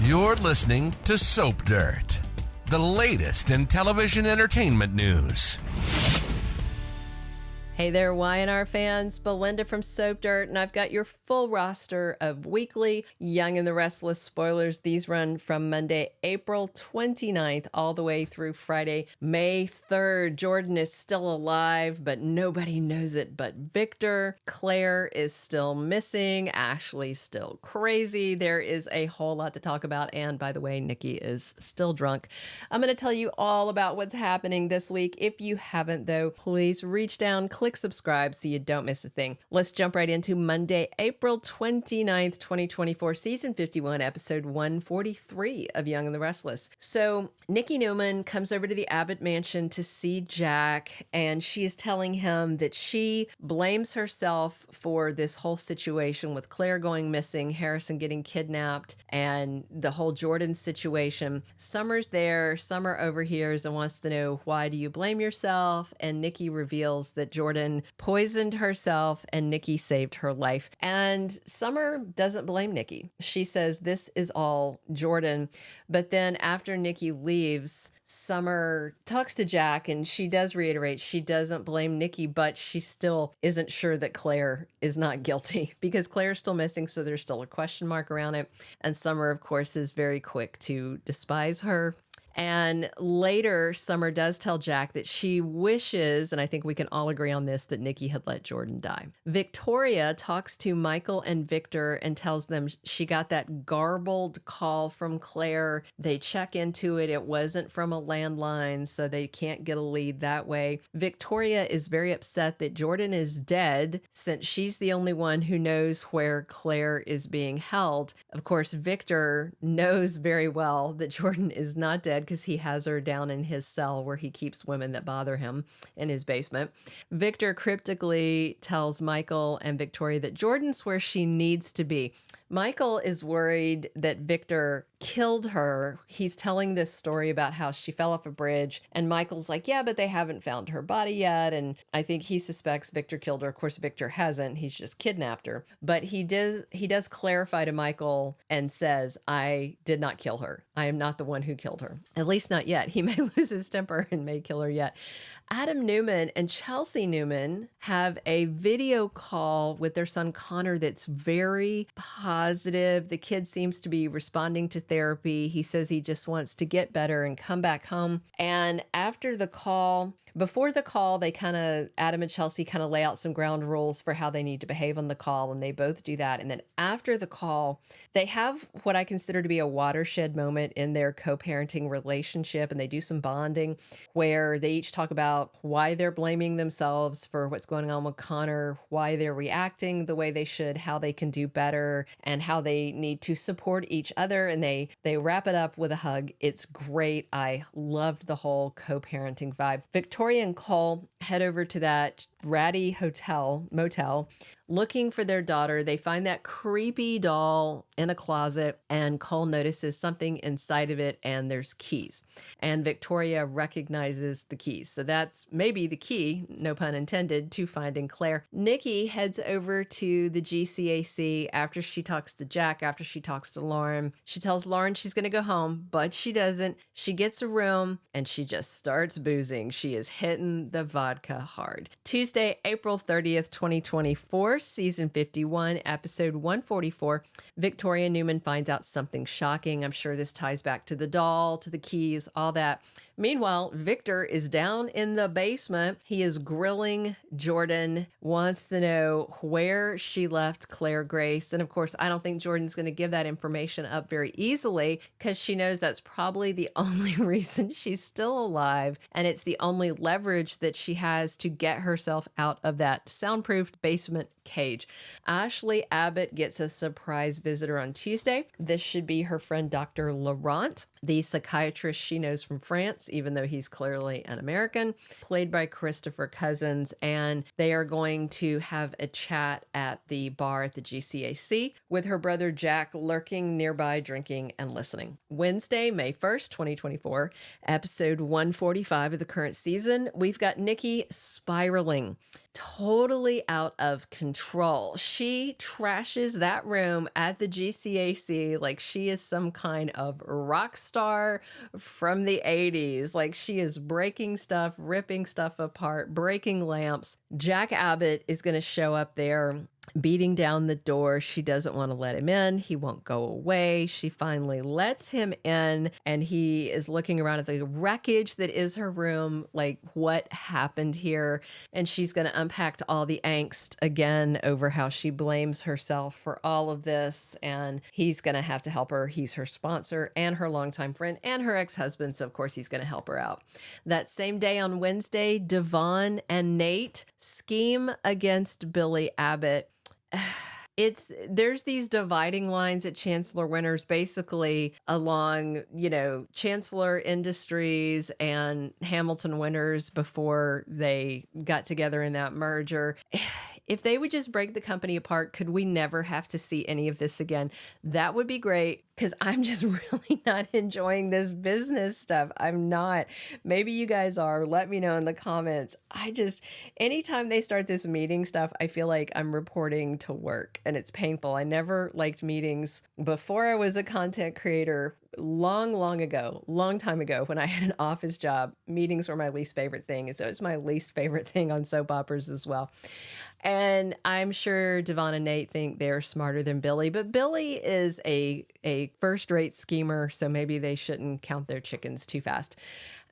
You're listening to Soap Dirt, the latest in television entertainment news. Hey there, Y&R fans. Belinda from Soap Dirt, and I've got your full roster of weekly Young and the Restless spoilers. These run from Monday, April 29th, all the way through Friday, May 3rd. Jordan is still alive, but nobody knows it but Victor. Claire is still missing. Ashley's still crazy. There is a whole lot to talk about, and by the way, Nikki is still drunk. I'm going to tell you all about what's happening this week. If you haven't, though, please reach down, click subscribe so you don't miss a thing. Let's jump right into Monday, April 29th, 2024, season 51, episode 143 of Young and the Restless. So Nikki Newman comes over to the Abbott mansion to see Jack, and she is telling him that she blames herself for this whole situation with Claire going missing, Harrison getting kidnapped, and the whole Jordan situation. Summer's there. Summer overhears and wants to know, why do you blame yourself? And Nikki reveals that Jordan poisoned herself and Nikki saved her life. And Summer doesn't blame Nikki. She says this is all Jordan. But then after Nikki leaves, Summer talks to Jack, and she does reiterate she doesn't blame Nikki, but she still isn't sure that Claire is not guilty because Claire's still missing, so there's still a question mark around it. And Summer, of course, is very quick to despise her. And later, Summer does tell Jack that she wishes, and I think we can all agree on this, that Nikki had let Jordan die. Victoria talks to Michael and Victor and tells them she got that garbled call from Claire. They check into it. It wasn't from a landline, so they can't get a lead that way. Victoria is very upset that Jordan is dead since she's the only one who knows where Claire is being held. Of course, Victor knows very well that Jordan is not dead, because he has her down in his cell where he keeps women that bother him in his basement. Victor cryptically tells Michael and Victoria that Jordan's where she needs to be. Michael is worried that Victor killed her. He's telling this story about how she fell off a bridge, and Michael's like, yeah, but they haven't found her body yet. And I think he suspects Victor killed her. Of course, Victor hasn't. He's just kidnapped her. But he does clarify to Michael and says, I did not kill her. I am not the one who killed her. At least not yet. He may lose his temper and may kill her yet. Adam Newman and Chelsea Newman have a video call with their son Connor that's very positive. The kid seems to be responding to therapy. He says he just wants to get better and come back home. And after the call, before the call, Adam and Chelsea kind of lay out some ground rules for how they need to behave on the call, and they both do that. And then after the call, they have what I consider to be a watershed moment in their co-parenting relationship, and they do some bonding where they each talk about why they're blaming themselves for what's going on with Connor, why they're reacting the way they should, how they can do better, and how they need to support each other. And they wrap it up with a hug. It's great. I loved the whole co-parenting vibe. Victoria and Cole head over to that ratty motel, looking for their daughter. They find that creepy doll in a closet, and Cole notices something inside of it, and there's keys. And Victoria recognizes the keys. So that's maybe the key, no pun intended, to finding Claire. Nikki heads over to the GCAC after she talks to Jack, after she talks to Lauren. She tells Lauren she's going to go home, but she doesn't. She gets a room, and she just starts boozing. She is hitting the vodka hard. Tuesday, April 30th, 2024, season 51, episode 144, Victoria Newman finds out something shocking. I'm sure this ties back to the doll, to the keys, all that. Meanwhile, Victor is down in the basement. He is grilling Jordan, wants to know where she left Claire Grace. And of course, I don't think Jordan's going to give that information up very easily because she knows that's probably the only reason she's still alive. And it's the only leverage that she has to get herself out of that soundproofed basement cage. Ashley Abbott gets a surprise visitor on Tuesday. This should be her friend Dr. Laurent, the psychiatrist she knows from France, even though he's clearly an American, played by Christopher Cousins. And they are going to have a chat at the bar at the GCAC with her brother Jack lurking nearby, drinking and listening. Wednesday, May 1st, 2024, episode 145 of the current season, we've got Nikki spiraling. totally out of control. She trashes that room at the GCAC like she is some kind of rock star from the 80s. Like she is breaking stuff, ripping stuff apart, breaking lamps. Jack Abbott is going to show up there beating down the door. She doesn't want to let him in. He won't go away. She finally lets him in, and he is looking around at the wreckage that is her room, like what happened here. And she's going to unpack all the angst again over how she blames herself for all of this. And he's going to have to help her. He's her sponsor and her longtime friend and her ex-husband. So of course he's going to help her out. That same day on Wednesday, Devon and Nate scheme against Billy Abbott. There's these dividing lines at Chancellor Winters, basically along, Chancellor Industries and Hamilton Winters before they got together in that merger. If they would just break the company apart, could we never have to see any of this again? That would be great, because I'm just really not enjoying this business stuff. I'm not. Maybe you guys are. Let me know in the comments. Anytime they start this meeting stuff, I feel like I'm reporting to work, and it's painful. I never liked meetings before I was a content creator. Long time ago, when I had an office job, meetings were my least favorite thing. So it's my least favorite thing on soap operas as well. And I'm sure Devon and Nate think they're smarter than Billy, but Billy is a first-rate schemer, so maybe they shouldn't count their chickens too fast.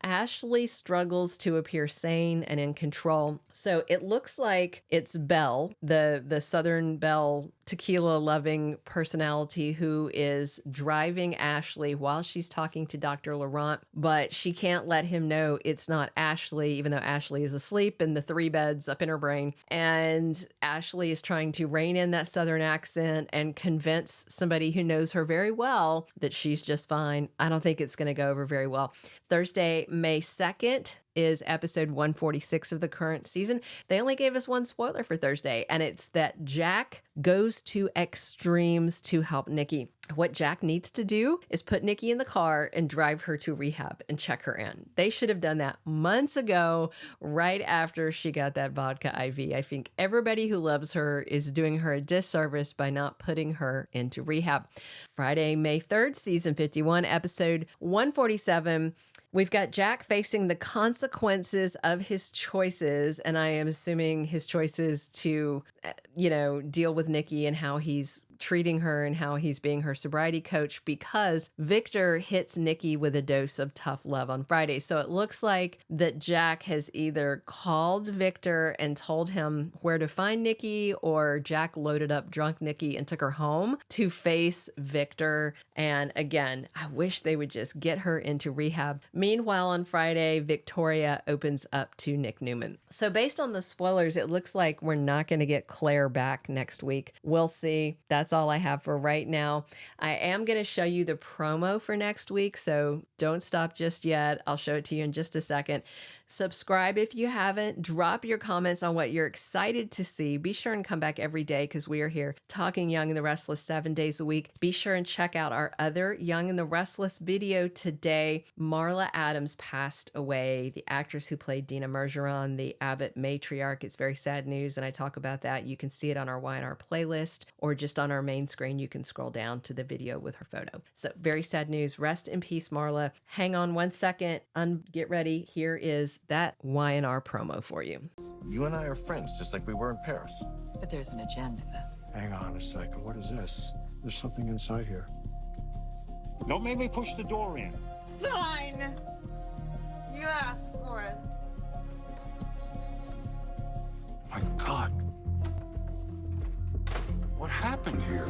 Ashley struggles to appear sane and in control. So it looks like it's Belle, the Southern Belle tequila-loving personality, who is driving Ashley while she's talking to Dr. Laurent, but she can't let him know it's not Ashley, even though Ashley is asleep in the 3 beds up in her brain. And Ashley is trying to rein in that Southern accent and convince somebody who knows her very well that she's just fine. I don't think it's going to go over very well. Thursday, May 2nd, is episode 146 of the current season. They only gave us one spoiler for Thursday, and it's that Jack goes to extremes to help Nikki. What Jack needs to do is put Nikki in the car and drive her to rehab and check her in. They should have done that months ago, right after she got that vodka IV. I think everybody who loves her is doing her a disservice by not putting her into rehab. Friday, May 3rd, season 51, episode 147. We've got Jack facing the consequences of his choices, and I am assuming his choices to, deal with Nikki and how he's treating her and how he's being her sobriety coach, because Victor hits Nikki with a dose of tough love on Friday. So it looks like that Jack has either called Victor and told him where to find Nikki, or Jack loaded up drunk Nikki and took her home to face Victor. And again, I wish they would just get her into rehab. Meanwhile, on Friday, Victoria opens up to Nick Newman. So based on the spoilers, it looks like we're not going to get Claire back next week. We'll see. That's all I have for right now. I am going to show you the promo for next week, so don't stop just yet. I'll show it to you in just a second. Subscribe if you haven't. Drop your comments on what you're excited to see. Be sure and come back every day, because we are here talking Young and the Restless 7 days a week. Be sure and check out our other Young and the Restless video today. Marla Adams passed away, the actress who played Dina Mergeron, the Abbott matriarch. It's very sad news, and I talk about that. You can see it on our Y&R playlist, or just on our main screen. You can scroll down to the video with her photo. So very sad news. Rest in peace, Marla. Hang on one second. Get ready. Here is that Y&R promo for you. You and I are friends, just like we were in Paris. But there's an agenda. Hang on a second. What is this? There's something inside here. Don't make me push the door in. Fine. You asked for it. My God. What happened here?